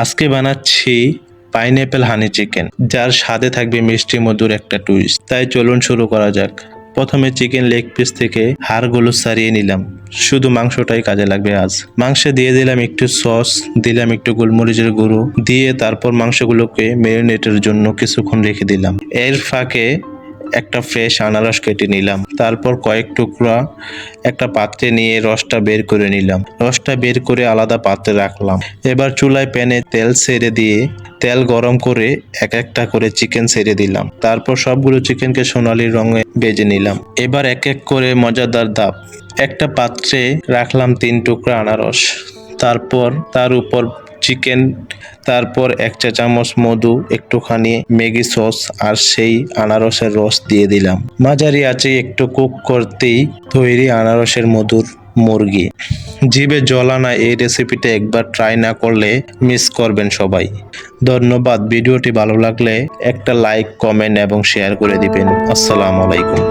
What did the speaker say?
আজকে বানাচ্ছি পাইনঅ্যাপেল হানি চিকেন, যার স্বাদে থাকবে মিষ্টি মধুর একটা টুইস্ট। তাই চলুন শুরু করা যাক। প্রথমে চিকেন লেগ পিস থেকে হাড়গুলো ছাড়িয়ে নিলাম। শুধু মাংসটাই কাজে লাগবে আজ। মাংসে দিয়ে দিলাম একটু সস, দিলাম একটু গোলমরিচের গুঁড়ো, দিয়ে তারপর মাংসগুলোকে ম্যারিনেটের জন্য কিছুক্ষণ রেখে দিলাম। এর ফাঁকে একটা ফ্রেশ আনারস কেটে নিলাম। তারপর কয়েক টুকরা একটা পাত্রে নিয়ে রসটা বের করে নিলাম। রসটা বের করে আলাদা পাত্রে রাখলাম। এবার চুলায় প্যানে তেল ছেড়ে দিয়ে তেল গরম করে এক একটা করে চিকেন ছেড়ে দিলাম। তারপর সবগুলো চিকেনকে সোনালী রঙে ভেজে নিলাম। এবার এক এক করে মজাদার ধাপ। একটা পাত্রে রাখলাম 3 টুকরা আনারস, তারপর তার উপর চিকেন, তারপর 1 চা চামচ মধু, একটুখানি ম্যাগি সস আর সেই আনারসের রস দিয়ে দিলাম। মাঝারি আঁচে একটু কুক করতেই তৈরি আনারসের মধুর মুরগি। জিভে জল আনা এই রেসিপিটা একবার ট্রাই না করলে মিস করবেন সবাই। ধন্যবাদ। ভিডিওটি ভালো লাগলে একটা লাইক, কমেন্ট এবং শেয়ার করে দিবেন। আসসালামু আলাইকুম।